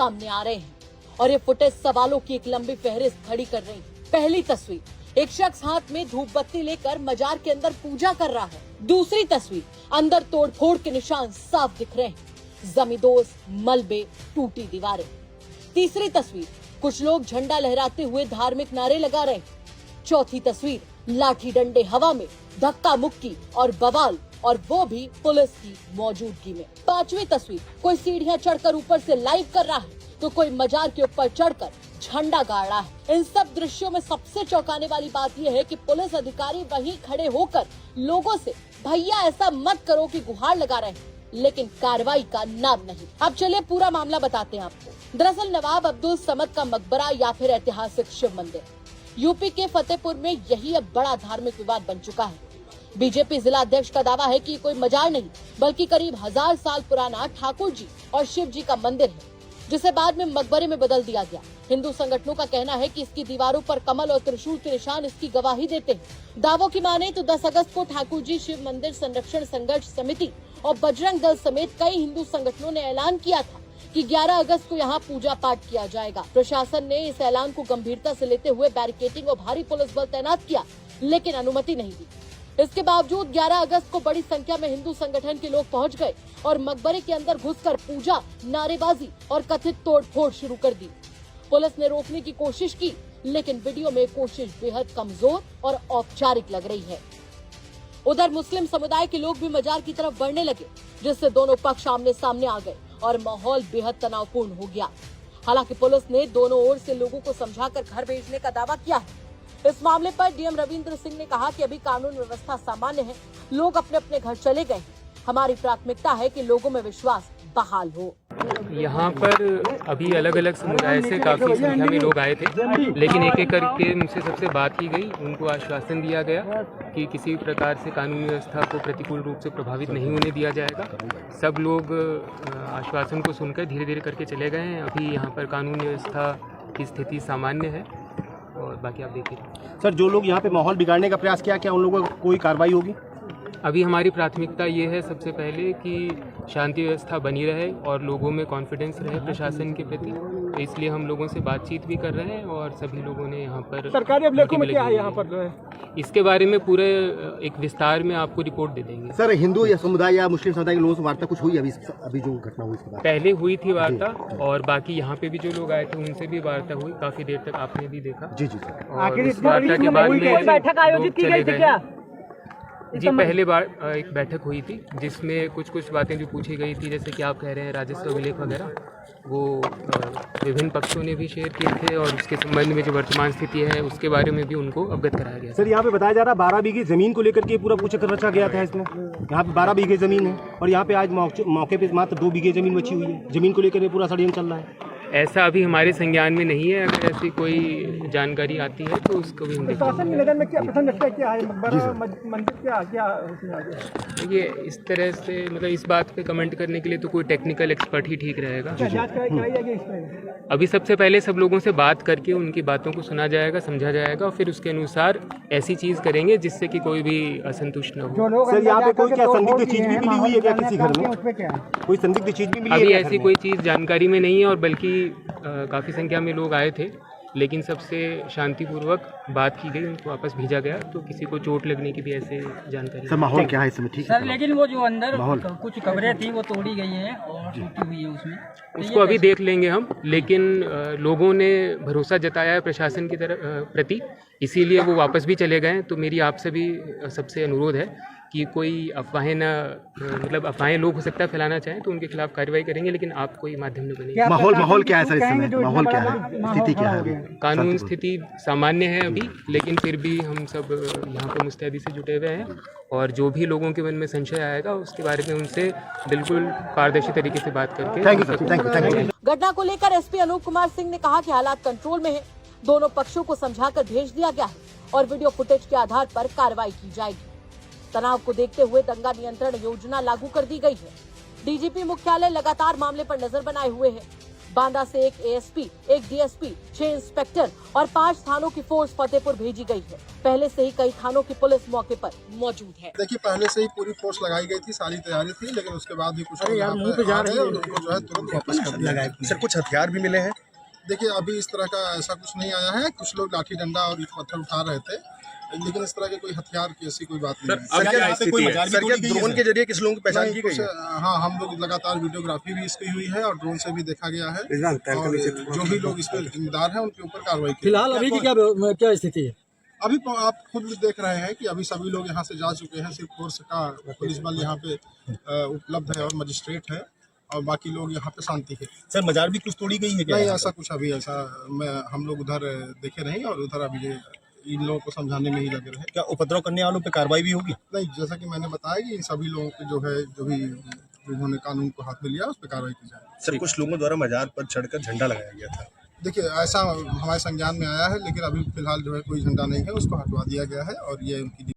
सामने आ रहे हैं और ये फुटेज सवालों की एक लंबी फहरिस्त खड़ी कर रही है। पहली तस्वीर, एक शख्स हाथ में धूप बत्ती लेकर मजार के अंदर पूजा कर रहा है। दूसरी तस्वीर, अंदर तोड़फोड़ के निशान साफ दिख रहे हैं, जमींदोज, मलबे, टूटी दीवारें। तीसरी तस्वीर, कुछ लोग झंडा लहराते हुए धार्मिक नारे लगा रहे हैं। चौथी तस्वीर, लाठी डंडे हवा में, धक्का मुक्की और बवाल, और वो भी पुलिस की मौजूदगी में। पांचवी तस्वीर, कोई सीढ़ियां चढ़कर ऊपर से लाइव कर रहा है तो कोई मजार के ऊपर चढ़कर झंडा गाड़ रहा है। इन सब दृश्यों में सबसे चौंकाने वाली बात यह है कि पुलिस अधिकारी वहीं खड़े होकर लोगों से भैया ऐसा मत करो की गुहार लगा रहे हैं, लेकिन कार्रवाई का नाम नहीं। अब चलिए पूरा मामला बताते हैं आपको। दरअसल नवाब अब्दुल समद का मकबरा या फिर ऐतिहासिक शिव मंदिर यूपी के फतेहपुर में यही अब बड़ा धार्मिक विवाद बन चुका है। बीजेपी जिला अध्यक्ष का दावा है कि कोई मजार नहीं बल्कि करीब 1000 साल पुराना ठाकुर जी और शिव जी का मंदिर है, जिसे बाद में मकबरे में बदल दिया गया। हिंदू संगठनों का कहना है कि इसकी दीवारों पर कमल और त्रिशूल के निशान इसकी गवाही देते हैं। दावों की माने तो 10 अगस्त को ठाकुर जी शिव मंदिर संरक्षण संघर्ष समिति और बजरंग दल समेत कई हिंदू संगठनों ने ऐलान किया था कि 11 अगस्त को यहाँ पूजा पाठ किया जाएगा। प्रशासन ने इस ऐलान को गंभीरता से लेते हुए बैरिकेडिंग और भारी पुलिस बल तैनात किया, लेकिन अनुमति नहीं दी। इसके बावजूद 11 अगस्त को बड़ी संख्या में हिंदू संगठन के लोग पहुंच गए और मकबरे के अंदर घुसकर पूजा, नारेबाजी और कथित तोड़फोड़ शुरू कर दी। पुलिस ने रोकने की कोशिश की, लेकिन वीडियो में कोशिश बेहद कमजोर और औपचारिक लग रही है। उधर मुस्लिम समुदाय के लोग भी मजार की तरफ बढ़ने लगे, जिससे दोनों पक्ष आमने सामने आ गए और माहौल बेहद तनावपूर्ण हो गया। हालांकि पुलिस ने दोनों ओर से लोगों को समझाकर घर भेजने का दावा किया है। इस मामले पर डीएम रविंद्र सिंह ने कहा कि अभी कानून व्यवस्था सामान्य है, लोग अपने अपने घर चले गए हैं। हमारी प्राथमिकता है कि लोगों में विश्वास बहाल हो। यहाँ पर अभी अलग अलग समुदाय से काफ़ी संख्या में लोग आए थे, लेकिन एक एक करके उनसे सबसे बात की गई। उनको आश्वासन दिया गया कि किसी प्रकार से कानून व्यवस्था को प्रतिकूल रूप से प्रभावित नहीं होने दिया जाएगा। सब लोग आश्वासन को सुनकर धीरे धीरे करके चले गए हैं। अभी यहाँ पर कानून व्यवस्था की स्थिति सामान्य है और बाकी आप देखिए। सर, जो लोग यहाँ पे माहौल बिगाड़ने का प्रयास किया, क्या उन लोगों पर कोई कार्रवाई होगी? अभी हमारी प्राथमिकता ये है सबसे पहले कि शांति व्यवस्था बनी रहे और लोगों में कॉन्फिडेंस रहे प्रशासन के प्रति। तो इसलिए हम लोगों से बातचीत भी कर रहे हैं और सभी लोगों ने यहाँ पर सरकारी अभिलेखों में क्या है यहाँ पर जो है इसके बारे में पूरे एक विस्तार में आपको रिपोर्ट दे देंगे। सर, हिंदू या समुदाय या मुस्लिम समुदाय के लोगों से वार्ता कुछ हुई अभी जो घटना हुई इसके बाद? पहले हुई थी वार्ता और बाकी यहाँ पे भी जो लोग आए थे उनसे भी वार्ता हुई, काफी देर तक आपने भी देखा। जी सर। और इस वार्ता के बाद में बैठक आयोजित की गई थी क्या? जी, पहले बार एक बैठक हुई थी जिसमें कुछ बातें जो पूछी गई थी, जैसे कि आप कह रहे हैं राजस्व अभिलेख वगैरह, वो विभिन्न पक्षों ने भी शेयर किए थे और उसके संबंध में जो वर्तमान स्थिति है उसके बारे में भी उनको अवगत कराया गया। सर, यहाँ पे बताया जा रहा है 12 बीघे जमीन को लेकर के पूरा पूछा रचा गया था। इसमें यहाँ पे 12 बीघे जमीन है और यहाँ पे आज मौके पे मात्र 2 बीघे जमीन बची हुई है। जमीन को लेकर पूरा षड्यंत्र चल रहा है। ऐसा अभी हमारे संज्ञान में नहीं है। अगर ऐसी कोई जानकारी आती है तो उसको भी हम देखेंगे। निवेदन में क्या प्रथम दृष्टया क्या है, मकबरा मंदिर क्या उसमें आ गया? ये इस तरह से मतलब इस बात पे कमेंट करने के लिए तो कोई टेक्निकल एक्सपर्ट ही ठीक रहेगा। जांच कराई जाएगी इसमें? अभी सबसे पहले सब लोगों से बात करके उनकी बातों को सुना जाएगा, समझा जाएगा और फिर उसके अनुसार ऐसी चीज करेंगे जिससे कि कोई भी असंतुष्ट न हो। सर, यहाँ पे कोई क्या संदिग्ध चीज भी मिली हुई है क्या किसी घर में? कोई संदिग्ध चीज भी मिली है? अभी ऐसी कोई चीज जानकारी में नहीं है और बल्कि काफ़ी संख्या में लोग आए थे, लेकिन सबसे शांतिपूर्वक बात की गई, उनको वापस भेजा गया। तो किसी को चोट लगने की भी ऐसे जानकारी। सर, माहौल क्या है इसमें? ठीक है सर, लेकिन वो जो अंदर कुछ कब्रें थी वो तोड़ी गई हैं और टूटी हुई है उसमें, उसको अभी देख लेंगे हम। लेकिन लोगों ने भरोसा जताया है प्रशासन की तरफ प्रति, इसीलिए वो वापस भी चले गए। तो मेरी आपसे भी सबसे अनुरोध है कि कोई अफवाहें ना मतलब अफवाहें लोग हो सकता है फैलाना चाहें तो उनके खिलाफ कार्रवाई करेंगे, लेकिन आप कोई माध्यम नहीं बनेंगे। माहौल क्या है सर इस समय? माहौल क्या है, स्थिति क्या है? कानून स्थिति सामान्य है अभी, लेकिन फिर भी हम सब यहाँ पर मुस्तैदी से जुटे हुए हैं और जो भी लोगों के मन में संशय आएगा उसके बारे में उनसे बिल्कुल पारदर्शी तरीके से बात करके। Thank you. घटना को लेकर एसपी अनूप कुमार सिंह ने कहा कि हालात कंट्रोल में है, दोनों पक्षों को समझाकर भेज दिया गया है और वीडियो फुटेज के आधार पर कार्रवाई की जाएगी। तनाव को देखते हुए दंगा नियंत्रण योजना लागू कर दी गई है। डीजीपी मुख्यालय लगातार मामले पर नजर बनाए हुए है। बांदा से एक एएसपी, एक डीएसपी, 6 इंस्पेक्टर और 5 थानों की फोर्स फतेहपुर भेजी गई है। पहले से ही कई थानों की पुलिस मौके पर मौजूद है। देखिए, पहले से ही पूरी फोर्स लगाई गई थी, सारी तैयारी थी, लेकिन उसके बाद भी कुछ लोग यहाँ पे आ गए और उनको जो है तुरंत वापस कर दिया गया। सर कुछ हथियार भी मिले हैं? देखिए, अभी इस तरह का ऐसा कुछ नहीं आया है। कुछ लोग लाठी डंडा और ईंट पत्थर उठा रहे थे, लेकिन इस तरह के कोई हथियार की ऐसी कोई बात नहीं है। सर क्या ड्रोन के जरिए किस लोगों की पहचान की गई है? हाँ, हम लोग लगातार वीडियोग्राफी भी इसकी हुई है और ड्रोन से भी देखा गया है और जो भी लोग इसमें जिम्मेदार हैं उनके ऊपर कार्रवाई की। फिलहाल अभी की क्या स्थिति है? अभी आप खुद देख रहे हैं कि अभी सभी लोग यहाँ से जा चुके हैं। सिर्फ फोर्स का पुलिस बल यहाँ पे उपलब्ध है और मजिस्ट्रेट है और बाकी लोग यहाँ पे शांति है। सर मजार भी कुछ तोड़ी गई है क्या? नहीं, ऐसा कुछ अभी हम लोग उधर देखे नहीं और उधर अभी इन लोगों को समझाने में ही लगे रहे। क्या उपद्रव करने वालों पे कार्रवाई भी होगी? नहीं, जैसा कि मैंने बताया कि इन सभी लोगों के जो भी जिन्होंने कानून को हाथ में लिया उस पर कार्रवाई की जाए। सर कुछ लोगों द्वारा मजार पर चढ़कर झंडा लगाया गया था। देखिए, ऐसा हमारे संज्ञान में आया है, लेकिन अभी फिलहाल जो है कोई झंडा नहीं है, उसको हटवा दिया गया है और ये उनकी